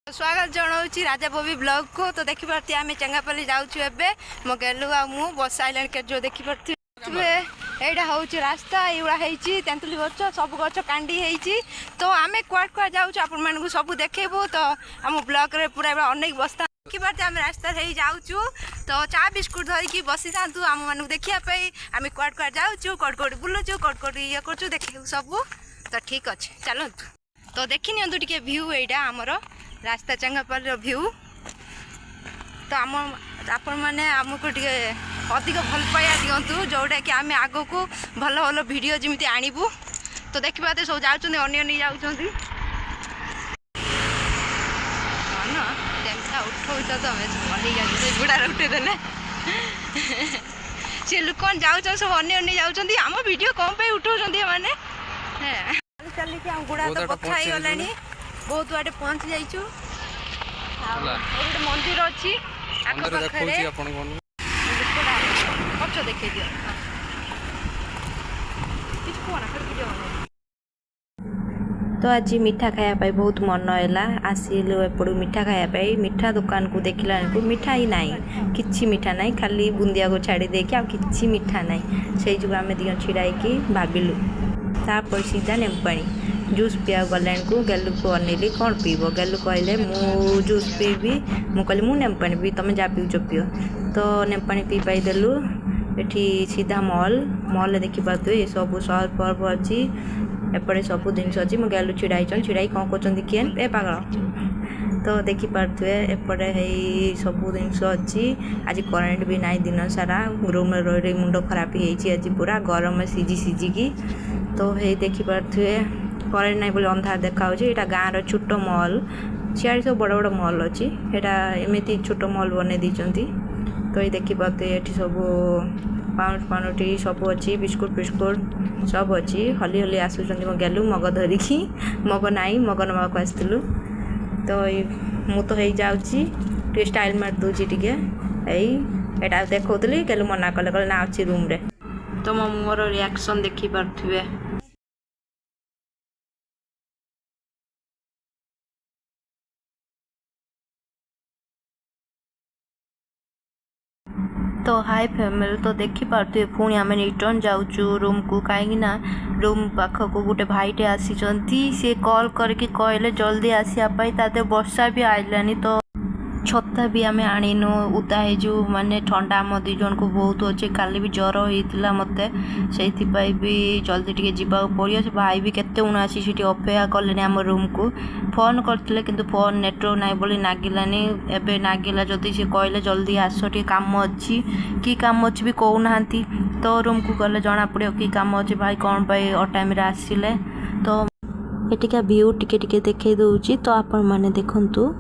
स्वागत जनाऊँ राजा बबी ब्लॉग को। तो देखी पार्थे आम चेंगापल्ली जाऊँ एबे मो गेलु आ मु बस आइलान के जो देखी पार्थे एटा हूँ रास्ता युवा तेंतुली गच सब गच कांडी होती। तो आम कुआड कुआ जाऊँ आपण मानक सब देखेबू। तो आम ब्लॉक रे पूरा अनेक बस्ता देखी पार्थे आम रास्ता जाऊँ। तो चा बिस्कुट धरिकी बसी था आम मानक देखापी आम कुआड कुआ जाऊँ कौट कौट बुलूँ कौट कौट ये कर देख सब। तो ठीक अच्छे चलतु। तो देखी नियंतु टिके व्यू एटा आमर रास्ता चेंगापल्ली व्यू। तो आम आपण मैंने आमको टे अधिक भल पाया दिंतु जोटा कि आम आग को भल भल भिड जमी आणबू। तो देखा सब जाऊँ अन्य जाऊँ उठाऊ तो बुढ़ा उठेदेले सी लोक जाऊँ सब अन्य जाऊँ आम भिड कौन पे उठाऊँ मैंने चल चलिए गुड़ा तो बथा ही गला बहुत बाटे पहुँची जाइचु। गोटे मंदिर अच्छी पक्ष देखे दियो तो आज मीठा खायापाई बहुत मन है आसिलु एपड़ू मीठा खायापाई मीठा दुकान को देखला मीठा ही नाई किछि मीठा नाई खाली बुंदिया को छाड़ी देके आ किछि मीठा नाई से जो आम दिय छिड़ाई भाविलु तापर सीधा नेमपाणी जूस पिया गलान को गेलु को अनेली कौन पीब गेलु कहले मु जूस पीबी मु कहली मु नेमपाणी पी तुम जा पीउच पियो। तो नेमपाणी पी पाई देलु एठी सीधा मॉल मॉल देखि पातु ए सब सर्फ पर्फ अच्छी एपटे सब जिनस अच्छी मु गेलु छिड़ाई कौन कर किए ए पागल। तो देखी पारे एपटे सब जिनस अच्छी आज करेन्ट भी नाई दिन सारा रूम रही मुंड खराब आज पूरा गरम सीझी सीझिकी। तो हे देखी पारे करेन्ट नाई बोले अंधार देखा यहाँ गाँव छोट मॉल सियाड़े सब बड़ बड़ मॉल अच्छी यहाँ एमती छोट मॉल बन दी। तो ये देखी पाते ये सब पाउंड पाउंडी सब अच्छी बिस्कुट फिस्कुट सब अच्छी हली हली आसुँच मो गेलु मग धरिकी मग नाई मग नवा को आसलु। तो मु तो हो जाऊँगी स्टाइल मार दूची टे यहाँ देखी गेलु मना कले ना अच्छी रूम रे। तो मो मोर रिएक्शन देखी पारे तो हाय फैमिली। तो देखी पारे पुणी आम रिटर्न जाऊँ रूम को कहीं रूम पाख को गोटे भाईटे आसी सी कॉल करके कहले जल्दी आसापाई ताते वर्षा भी आइलानी। तो छता भी आम आणीनु उदा हो माने ठंडा आम दी जन को बहुत अच्छे काली भी ज्वर होता मत से भी जल्दी टे जा पड़ो। से भाई भी केते उण आसी अपेक्षा कले आम रूम को फोन करते कि फोन नेटवर्क ना बोली नागिलानी एबे नागिला जदि से कहले जल्दी आस टे काम अच्छी कि काम अच्छी भी कहूना। तो रूम को गले जना पड़ो कि काम अच्छे भाई कौन पाई अटाइम आसिले। तो एटिका व्यू टिके टिके देखे दूची। तो आपण माने देखंतु